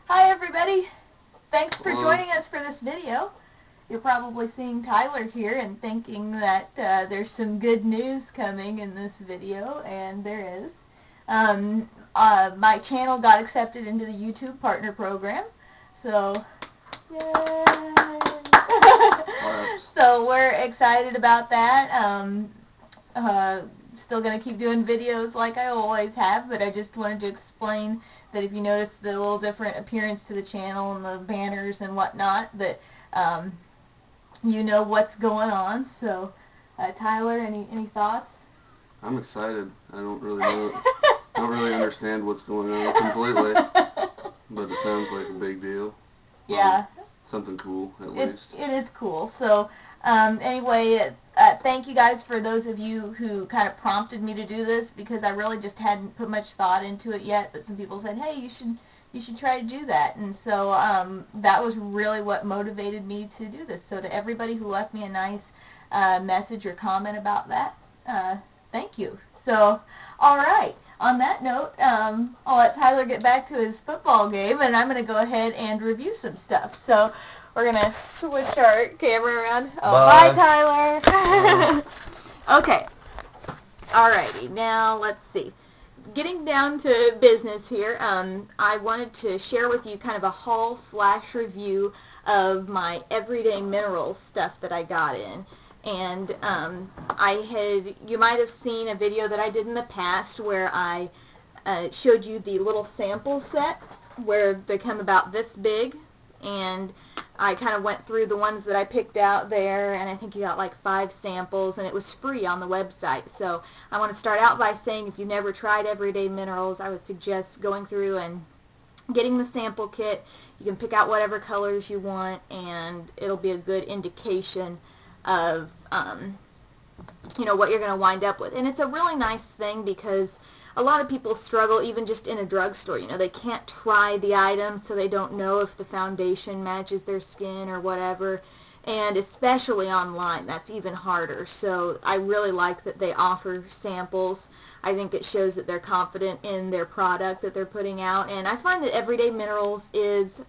Hi everybody! Thanks for joining us for this video. You're probably seeing Tyler here and thinking that there's some good news coming in this video, and there is. My channel got accepted into the YouTube Partner Program, so yay! So we're excited about that. Still going to keep doing videos like I always have, but I just wanted to explain that if you notice the little different appearance to the channel and the banners and whatnot, that you know what's going on. So, Tyler, any thoughts? I'm excited. I don't really know. I don't really understand what's going on completely, but it sounds like a big deal. Yeah. Something cool, at least. It is cool. So, anyway, thank you guys for those of you who kind of prompted me to do this, because I really just hadn't put much thought into it yet, but some people said, hey, you should try to do that. And so that was really what motivated me to do this. So to everybody who left me a nice message or comment about that, thank you. So, all right. On that note, I'll let Tyler get back to his football game, and I'm going to go ahead and review some stuff. So we're going to switch our camera around. Oh, bye Tyler. Okay. Alrighty. Now, let's see. Getting down to business here, I wanted to share with you kind of a haul/review of my everyday minerals stuff that I got in. And you might have seen a video that I did in the past where I showed you the little sample set where they come about this big, and I kind of went through the ones that I picked out there, and I think you got like 5 samples, and it was free on the website. So I want to start out by saying if you've never tried everyday minerals, I would suggest going through and getting the sample kit. You can pick out whatever colors you want, and it'll be a good indication of what you're going to wind up with. And it's a really nice thing because a lot of people struggle even just in a drugstore. They can't try the items, so they don't know if the foundation matches their skin or whatever. And especially online, that's even harder. So I really like that they offer samples. I think it shows that they're confident in their product that they're putting out. And I find that Everyday Minerals is,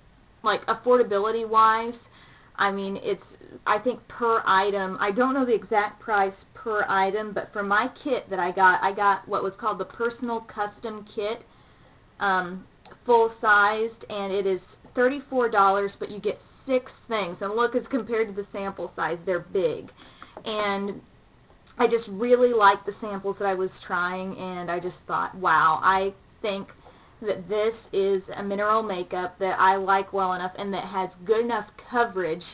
like, affordability-wise, I mean, I think per item, I don't know the exact price per item, but for my kit that I got what was called the Personal Custome Kit, full-sized, and it is $34, but you get 6 things. And look, as compared to the sample size, they're big. And I just really liked the samples that I was trying, and I just thought, wow, I think that this is a mineral makeup that I like well enough and that has good enough coverage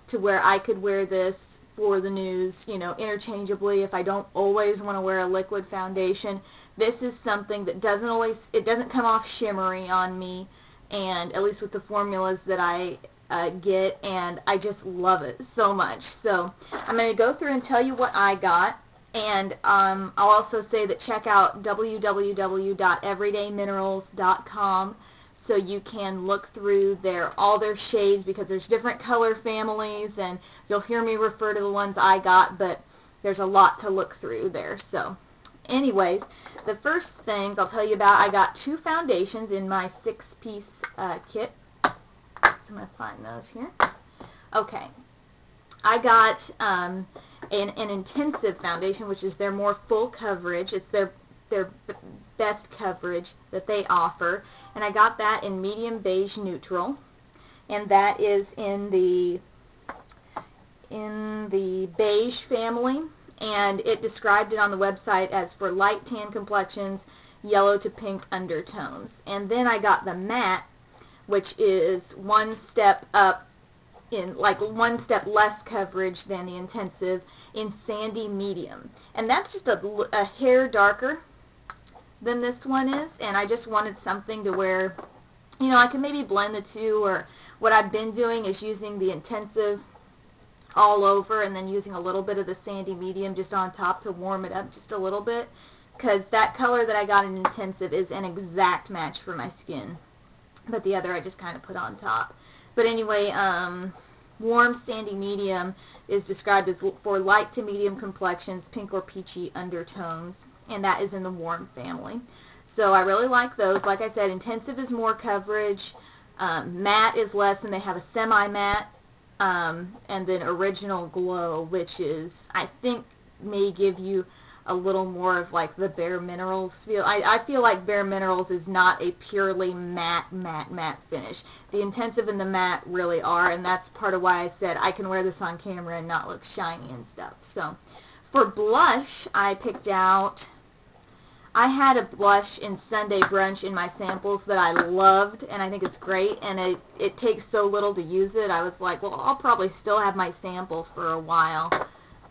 to where I could wear this for the news, interchangeably if I don't always want to wear a liquid foundation. This is something that it doesn't come off shimmery on me, and at least with the formulas that I get, and I just love it so much. So I'm going to go through and tell you what I got. And I'll also say that check out www.everydayminerals.com so you can look through all their shades, because there's different color families, and you'll hear me refer to the ones I got, but there's a lot to look through there. So anyways, the first things I'll tell you about, I got 2 foundations in my 6-piece kit. So I'm going to find those here. Okay. I got an intensive foundation, which is their more full coverage. It's their best coverage that they offer, and I got that in medium beige neutral, and that is in the beige family, and it described it on the website as for light tan complexions, yellow to pink undertones. And then I got the matte, which is one step up, like 1 step less coverage than the intensive, in sandy medium. And that's just a hair darker than this one is, and I just wanted something to where, I can maybe blend the two, or what I've been doing is using the intensive all over and then using a little bit of the sandy medium just on top to warm it up just a little bit, because that color that I got in intensive is an exact match for my skin, but the other I just kind of put on top. But anyway, warm sandy medium is described as for light to medium complexions, pink or peachy undertones, and that is in the warm family. So I really like those. Like I said, intensive is more coverage. Matte is less, and they have a semi-matte, and then Original Glow, which is, I think, may give you a little more of like the Bare Minerals feel. I feel like Bare Minerals is not a purely matte finish. The Intensive and the matte really are, and that's part of why I said I can wear this on camera and not look shiny and stuff. So for blush, I picked out, I had a blush in Sunday Brunch in my samples that I loved, and I think it's great, and it takes so little to use it. I was like, well, I'll probably still have my sample for a while.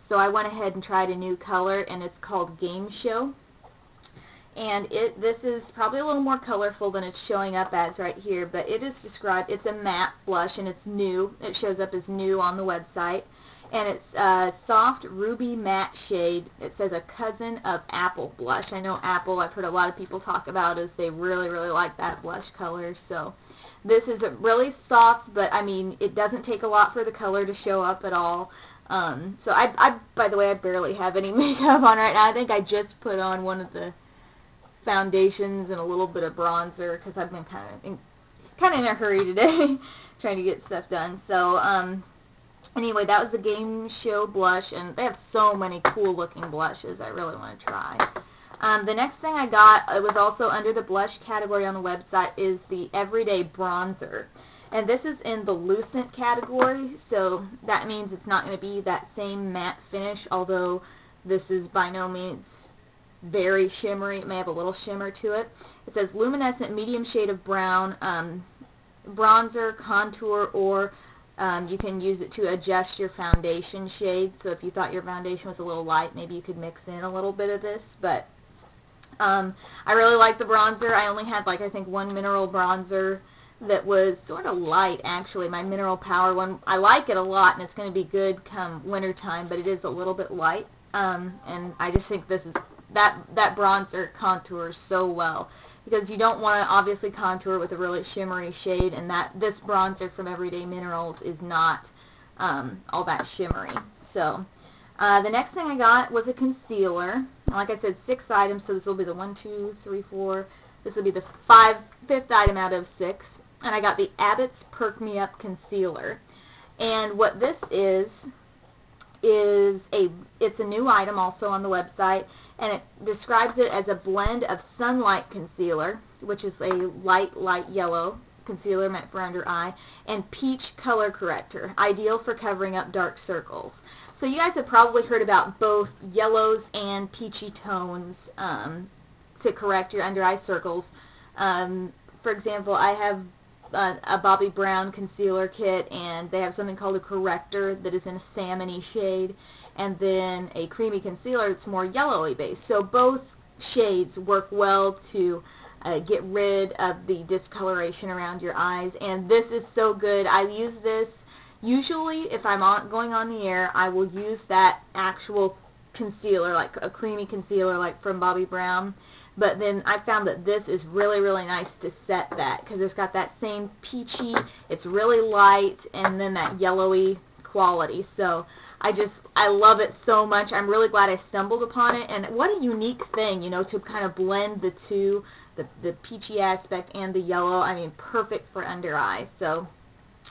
So I went ahead and tried a new color, and it's called Game Show. And this is probably a little more colorful than it's showing up as right here, but it is described, it's a matte blush, and it's new. It shows up as new on the website. And it's a soft ruby matte shade. It says a cousin of Apple blush. I know Apple, I've heard a lot of people talk about as they really like that blush color. So this is a really soft, but I mean, it doesn't take a lot for the color to show up at all. So by the way, I barely have any makeup on right now. I think I just put on one of the foundations and a little bit of bronzer because I've been kind of in a hurry today trying to get stuff done. So anyway, that was the Game Show blush, and they have so many cool looking blushes I really want to try. The next thing I got, it was also under the blush category on the website, is the Everyday Bronzer. And this is in the lucent category, so that means it's not going to be that same matte finish, although this is by no means very shimmery. It may have a little shimmer to it. It says luminescent medium shade of brown, bronzer, contour, or you can use it to adjust your foundation shade. So if you thought your foundation was a little light, maybe you could mix in a little bit of this. But I really like the bronzer. I only had, like, I think one mineral bronzer that was sort of light, actually. My Mineral Power one, I like it a lot, and it's going to be good come winter time, but it is a little bit light. And I just think this is, that bronzer contours so well, because you don't want to obviously contour with a really shimmery shade, and this bronzer from Everyday Minerals is not all that shimmery. So the next thing I got was a concealer. Like I said, 6 items, so this will be the 1, 2, 3, 4. This will be the 5th item out of 6. And I got the Abbott's Perk Me Up Concealer. And what this is it's a new item also on the website, and it describes it as a blend of Sunlight Concealer, which is a light yellow concealer meant for under eye, and Peach Color Corrector, ideal for covering up dark circles. So you guys have probably heard about both yellows and peachy tones to correct your under eye circles. For example, I have a Bobbi Brown concealer kit, and they have something called a corrector that is in a salmony shade, and then a creamy concealer that's more yellowy based. So both shades work well to get rid of the discoloration around your eyes, and this is so good. I use this usually if I'm going on the air. I will use that actual concealer, like a creamy concealer like from Bobbi Brown, but then I found that this is really nice to set that, because it's got that same peachy, it's really light, and then that yellowy quality. So I love it so much. I'm really glad I stumbled upon it, and what a unique thing, you know, to kind of blend the two, the peachy aspect and the yellow. I mean, perfect for under eye. So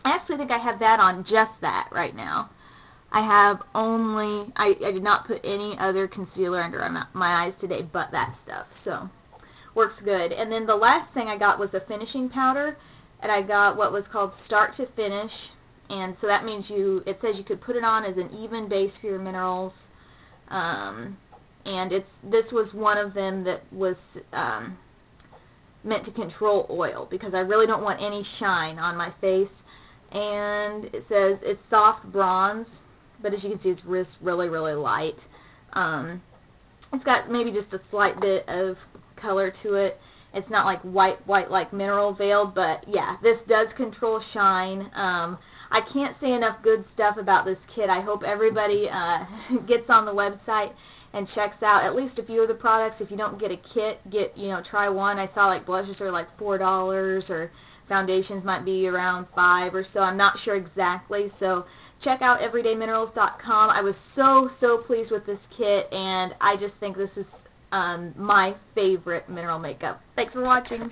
I actually think I have that on just that right now. I have only, I did not put any other concealer under my eyes today but that stuff, so works good. And then the last thing I got was a finishing powder, and I got what was called Start to Finish, and so that means it says you could put it on as an even base for your minerals, and this was one of them that was meant to control oil, because I really don't want any shine on my face. And it says it's soft bronze, but as you can see, it's really light. It's got maybe just a slight bit of color to it. It's not like white like Mineral Veil, but yeah, this does control shine. I can't say enough good stuff about this kit. I hope everybody gets on the website and checks out at least a few of the products. If you don't get a kit, try one. I saw like blushes are like $4, or foundations might be around $5 or so. I'm not sure exactly. So check out everydayminerals.com. I was so pleased with this kit, and I just think this is my favorite mineral makeup. Thanks for watching.